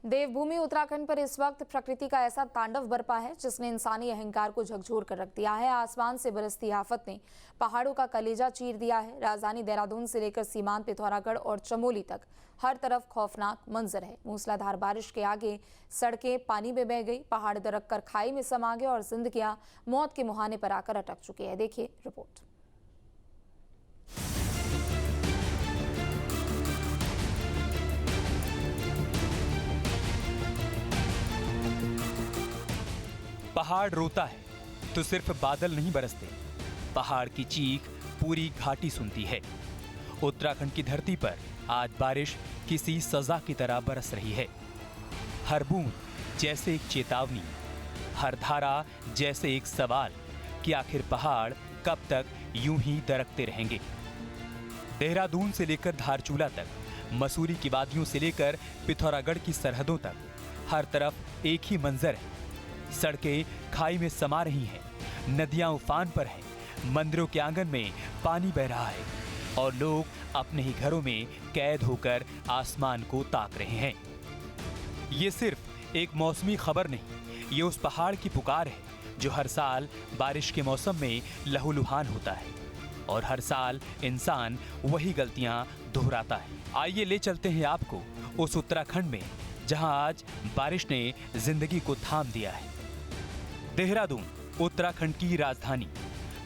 देवभूमि उत्तराखंड पर इस वक्त प्रकृति का ऐसा तांडव बरपा है जिसने इंसानी अहंकार को झकझोर कर रख दिया है। आसमान से बरसती आफत ने पहाड़ों का कलेजा चीर दिया है। राजधानी देहरादून से लेकर सीमांत पिथौरागढ़ और चमोली तक हर तरफ खौफनाक मंजर है। मूसलाधार बारिश के आगे सड़कें पानी में बह गई, पहाड़ दरक कर खाई में समा गए और जिंदगियां मौत के मुहाने पर आकर अटक चुकी है। देखिए रिपोर्ट। पहाड़ रोता है तो सिर्फ बादल नहीं बरसते, पहाड़ की चीख पूरी घाटी सुनती है। उत्तराखंड की धरती पर आज बारिश किसी सजा की तरह बरस रही है। हर बूंद जैसे एक चेतावनी, हर धारा जैसे एक सवाल कि आखिर पहाड़ कब तक यूं ही दरकते रहेंगे। देहरादून से लेकर धारचूला तक, मसूरी की वादियों से लेकर पिथौरागढ़ की सरहदों तक हर तरफ एक ही मंजर है। सड़कें खाई में समा रही हैं, नदियां उफान पर हैं, मंदिरों के आंगन में पानी बह रहा है और लोग अपने ही घरों में कैद होकर आसमान को ताक रहे हैं। ये सिर्फ एक मौसमी खबर नहीं, ये उस पहाड़ की पुकार है जो हर साल बारिश के मौसम में लहूलुहान होता है और हर साल इंसान वही गलतियां दोहराता है। आइए ले चलते हैं आपको उस उत्तराखंड में जहां आज बारिश ने जिंदगी को थाम दिया है। देहरादून उत्तराखंड की राजधानी,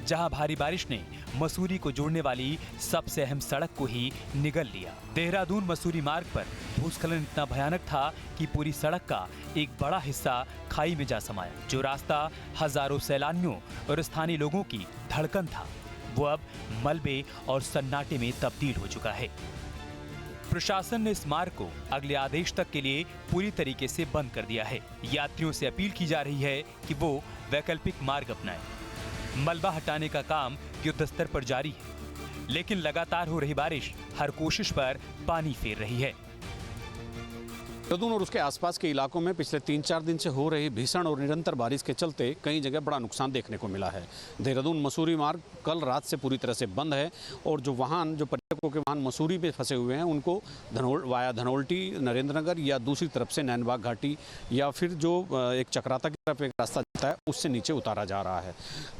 जहां भारी बारिश ने मसूरी को जोड़ने वाली सबसे अहम सड़क को ही निगल लिया। देहरादून मसूरी मार्ग पर भूस्खलन इतना भयानक था कि पूरी सड़क का एक बड़ा हिस्सा खाई में जा समाया। जो रास्ता हजारों सैलानियों और स्थानीय लोगों की धड़कन था, वो अब मलबे और सन्नाटे में तब्दील हो चुका है। प्रशासन ने इस मार्ग को अगले आदेश तक के लिए पूरी तरीके से बंद कर दिया है। यात्रियों से अपील की जा रही है कि वो वैकल्पिक मार्ग अपनाएं। मलबा हटाने का काम युद्ध स्तर पर जारी है, लेकिन लगातार हो रही बारिश हर कोशिश पर पानी फेर रही है। देहरादून और उसके आसपास के इलाकों में पिछले 3-4 दिन से हो रही भीषण और निरंतर बारिश के चलते कई जगह बड़ा नुकसान देखने को मिला है। देहरादून मसूरी मार्ग कल रात से पूरी तरह से बंद है और जो पर्यटकों के वाहन मसूरी पे फंसे हुए हैं उनको वाया धनोल्टी, नरेंद्रनगर या दूसरी तरफ से नैनबाग घाटी या फिर जो एक चक्राता की तरफ एक रास्ता जाता है उससे नीचे उतारा जा रहा है।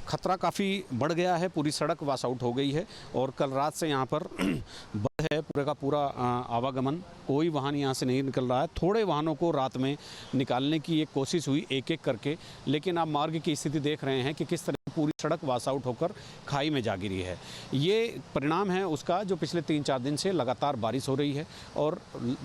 खतरा काफ़ी बढ़ गया है, पूरी सड़क वॉश आउट हो गई है और कल रात से यहाँ पर बंद है पूरे का पूरा आवागमन। कोई वाहन यहाँ से नहीं निकल रहा है। थोड़े वाहनों को रात में निकालने की एक कोशिश हुई एक एक करके, लेकिन आप मार्ग की स्थिति देख रहे हैं कि किस तरह पूरी सड़क वॉश आउट होकर खाई में जा गिरी है। ये परिणाम है उसका जो पिछले 3-4 दिन से लगातार बारिश हो रही है और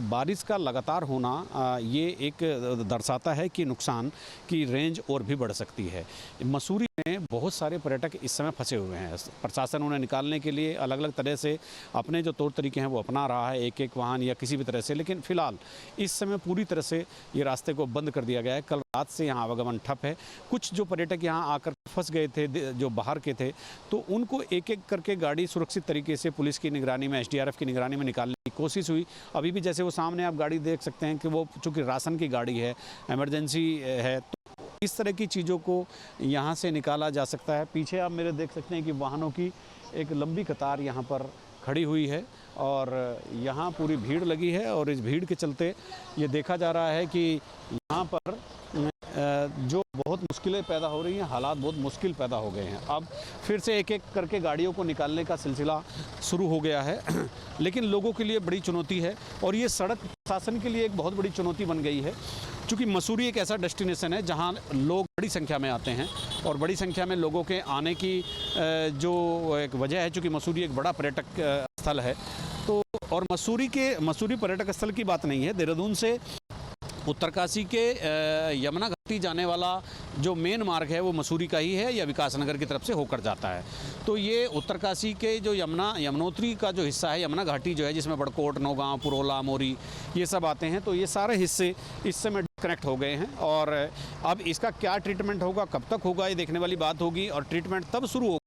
बारिश का लगातार होना ये एक दर्शाता है कि नुकसान की रेंज और भी बढ़ सकती है। मसूरी में बहुत सारे पर्यटक इस समय फंसे हुए हैं। प्रशासन उन्हें निकालने के लिए अलग अलग तरह से अपने जो तौर तरीके हैं वो अपना रहा है, एक एक वाहन या किसी भी तरह से, लेकिन फिलहाल इस समय पूरी तरह से ये रास्ते को बंद कर दिया गया है। कल रात से यहाँ आवागमन ठप है। कुछ जो पर्यटक यहाँ आकर फंस गए थे, जो बाहर के थे, तो उनको एक एक करके गाड़ी सुरक्षित तरीके से पुलिस की निगरानी में, SDRF की निगरानी में निकालने की कोशिश हुई। अभी भी जैसे वो सामने आप गाड़ी देख सकते हैं कि वो चूँकि राशन की गाड़ी है, इमरजेंसी है, तो इस तरह की चीज़ों को यहाँ से निकाला जा सकता है। पीछे आप मेरे देख सकते हैं कि वाहनों की एक लंबी कतार यहाँ पर खड़ी हुई है और यहाँ पूरी भीड़ लगी है और इस भीड़ के चलते ये देखा जा रहा है कि यहाँ पर जो बहुत मुश्किलें पैदा हो रही हैं, हालात बहुत मुश्किल पैदा हो गए हैं। अब फिर से एक एक करके गाड़ियों को निकालने का सिलसिला शुरू हो गया है, लेकिन लोगों के लिए बड़ी चुनौती है और ये सड़क प्रशासन के लिए एक बहुत बड़ी चुनौती बन गई है। क्योंकि मसूरी एक ऐसा डेस्टिनेशन है जहां लोग बड़ी संख्या में आते हैं और बड़ी संख्या में लोगों के आने की जो एक वजह है, चूँकि मसूरी एक बड़ा पर्यटक स्थल है, तो और मसूरी पर्यटक स्थल की बात नहीं है। देहरादून से उत्तरकाशी के यमुना घाटी जाने वाला जो मेन मार्ग है वो मसूरी का ही है या विकासनगर की तरफ से होकर जाता है। तो ये उत्तरकाशी के जो यमुनोत्री का जो हिस्सा है, यमुना घाटी जो है जिसमें बड़कोट, नौगांव, पुरोला, मोरी ये सब आते हैं, तो ये सारे हिस्से इस समय डिस्कनेक्ट हो गए हैं और अब इसका क्या ट्रीटमेंट होगा, कब तक होगा, ये देखने वाली बात होगी। और ट्रीटमेंट तब शुरू होगा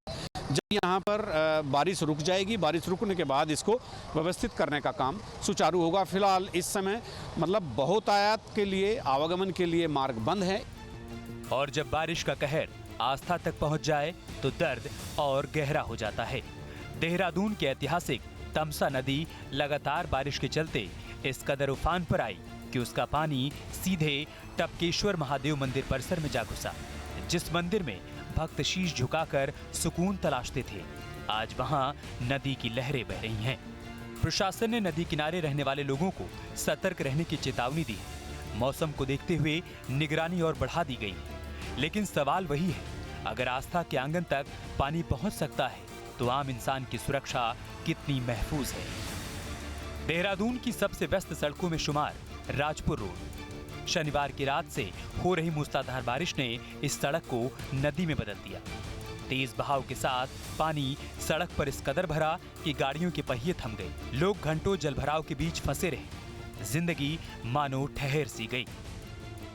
जब यहाँ पर बारिश रुक जाएगी। बारिश रुकने के बाद इसको व्यवस्थित करने का काम सुचारू होगा। फिलहाल इस समय मतलब बहुतायात के लिए, आवागमन के लिए मार्ग बंद है। और जब बारिश का कहर आस्था तक पहुंच जाए तो दर्द और गहरा हो जाता है। देहरादून की ऐतिहासिक तमसा नदी लगातार बारिश के चलते इस कदर उफान पर आई कि उसका पानी सीधे टपकेश्वर महादेव मंदिर परिसर में जा घुसा। जिस मंदिर में भक्त शीश झुकाकर सुकून तलाशते थे, आज वहां नदी की लहरें बह रही हैं। प्रशासन ने नदी किनारे रहने वाले लोगों को सतर्क रहने की चेतावनी दी है। मौसम को देखते हुए निगरानी और बढ़ा दी गई है। लेकिन सवाल वही है, अगर आस्था के आंगन तक पानी पहुंच सकता है तो आम इंसान की सुरक्षा कितनी महफूज है। देहरादून की सबसे व्यस्त सड़कों में शुमार राजपुर रोड। शनिवार की रात से हो रही मूसलाधार बारिश ने इस सड़क को नदी में बदल दिया। तेज बहाव के साथ पानी सड़क पर इस कदर भरा कि गाड़ियों के पहिए थम गए। लोग घंटों जलभराव के बीच फंसे रहे। जिंदगी मानो ठहर सी गई।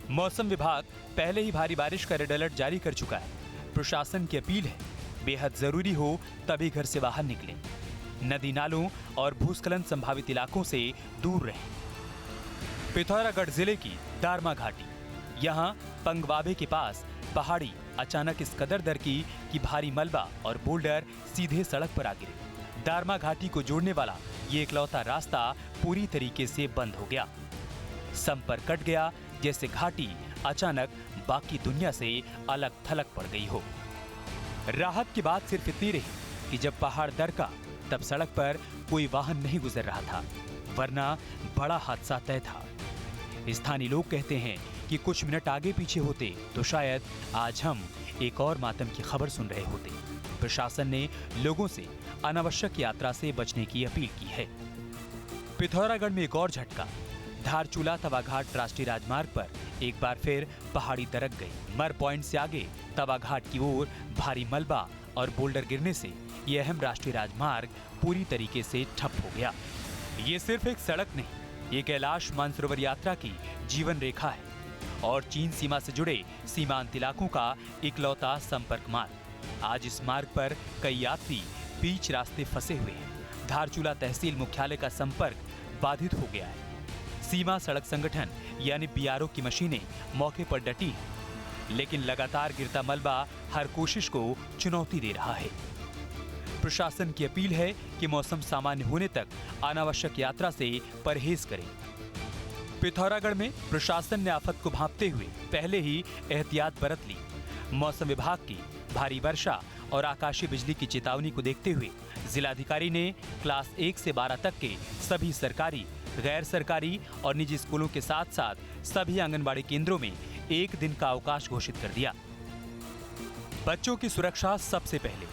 मौसम विभाग पहले ही भारी बारिश का रेड अलर्ट जारी कर चुका है। प्रशासन की अपील है, बेहद जरूरी हो तभी घर से बाहर निकलें। नदी नालों और भूस्खलन संभावित इलाकों से दूर रहें। पिथौरागढ़ जिले की दारमा घाटी, यहाँ पंगवाबे के पास पहाड़ी अचानक इस कदर दरकी कि भारी मलबा और बोल्डर सीधे सड़क पर आ गिरे। दारमा घाटी को जोड़ने वाला ये इकलौता रास्ता पूरी तरीके से बंद हो गया। संपर्क कट गया, जैसे घाटी अचानक बाकी दुनिया से अलग थलग पड़ गई हो। राहत की बात सिर्फ इतनी रही कि जब पहाड़ दरका तब सड़क पर कोई वाहन नहीं गुजर रहा था, वरना बड़ा हादसा तय था। स्थानीय लोग कहते हैं कि कुछ मिनट आगे पीछे होते तो शायद आज हम एक और मातम की खबर सुन रहे होते। प्रशासन ने लोगों से अनावश्यक यात्रा से बचने की अपील की है। पिथौरागढ़ में एक और झटका। धारचूला तवाघाट राष्ट्रीय राजमार्ग पर एक बार फिर पहाड़ी दरक गई। मर पॉइंट से आगे तवाघाट की ओर भारी मलबा और बोल्डर गिरने से यह अहम राष्ट्रीय राजमार्ग पूरी तरीके से ठप हो गया। ये सिर्फ एक सड़क नहीं, ये कैलाश मानसरोवर यात्रा की जीवन रेखा है और चीन सीमा से जुड़े सीमांत इलाकों का इकलौता संपर्क मार्ग। आज इस मार्ग पर कई यात्री बीच रास्ते फंसे हुए हैं। धारचूला तहसील मुख्यालय का संपर्क बाधित हो गया है। सीमा सड़क संगठन यानी बीआरओ की मशीनें मौके पर डटी हैं, लेकिन लगातार गिरता मलबा हर कोशिश को चुनौती दे रहा है। प्रशासन की अपील है कि मौसम सामान्य होने तक अनावश्यक यात्रा से परहेज करें। पिथौरागढ़ में प्रशासन ने आफत को भांपते हुए पहले ही एहतियात बरत ली। मौसम विभाग की भारी वर्षा और आकाशीय बिजली की चेतावनी को देखते हुए जिलाधिकारी ने क्लास 1 से 12 तक के सभी सरकारी, गैर सरकारी और निजी स्कूलों के साथ साथ सभी आंगनबाड़ी केंद्रों में एक दिन का अवकाश घोषित कर दिया। बच्चों की सुरक्षा सबसे पहले,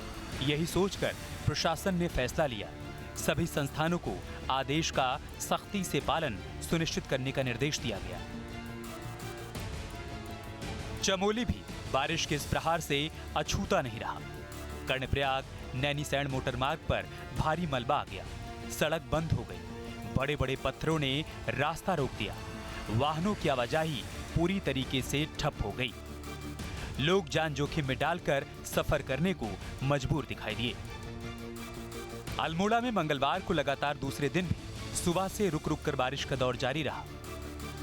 यही सोचकर प्रशासन ने फैसला लिया। सभी संस्थानों को आदेश का सख्ती से पालन सुनिश्चित करने का निर्देश दिया गया। चमोली भी बारिश के इस प्रहार से अछूता नहीं रहा। कर्णप्रयाग नैनीसैण मोटर मार्ग पर भारी मलबा आ गया। सड़क बंद हो गई। बड़े बड़े पत्थरों ने रास्ता रोक दिया। वाहनों की आवाजाही पूरी तरीके से ठप हो गई। लोग जान जोखिम में डालकर सफर करने को मजबूर दिखाई दिए। अल्मोड़ा में मंगलवार को लगातार दूसरे दिन भी सुबह से रुक रुक कर बारिश का दौर जारी रहा।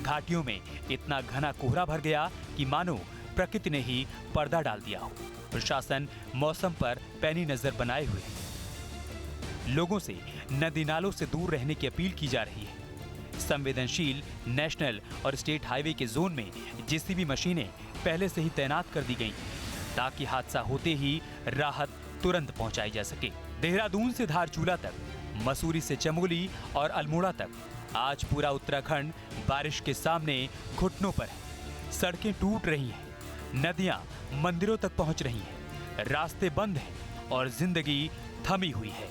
घाटियों में इतना घना कोहरा भर गया कि मानो प्रकृति ने ही पर्दा डाल दिया हो। प्रशासन मौसम पर पैनी नजर बनाए हुए है। लोगों से नदी नालों से दूर रहने की अपील की जा रही है। संवेदनशील नेशनल और स्टेट हाईवे के जोन में जेसीबी मशीनें पहले से ही तैनात कर दी गई ताकि हादसा होते ही राहत तुरंत पहुंचाई जा सके। देहरादून से धारचूला तक, मसूरी से चमोली और अल्मोड़ा तक आज पूरा उत्तराखंड बारिश के सामने घुटनों पर है। सड़कें टूट रही हैं, नदियां मंदिरों तक पहुंच रही हैं, रास्ते बंद हैं और जिंदगी थमी हुई है।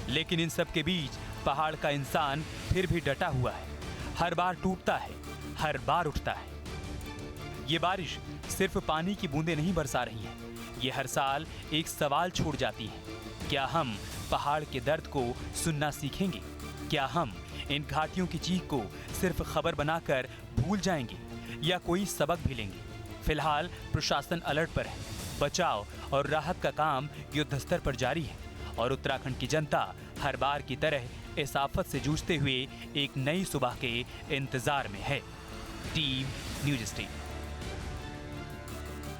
लेकिन इन सब के बीच पहाड़ का इंसान फिर भी डटा हुआ है। हर बार टूटता है, हर बार उठता है। ये बारिश सिर्फ पानी की बूंदें नहीं बरसा रही है, ये हर साल एक सवाल छोड़ जाती है। क्या हम पहाड़ के दर्द को सुनना सीखेंगे? क्या हम इन घाटियों की चीख को सिर्फ खबर बनाकर भूल जाएंगे या कोई सबक भी लेंगे? फिलहाल प्रशासन अलर्ट पर है। बचाव और राहत का काम युद्ध स्तर पर जारी है और उत्तराखंड की जनता हर बार की तरह इस आफत से जूझते हुए एक नई सुबह के इंतजार में है। Team news state.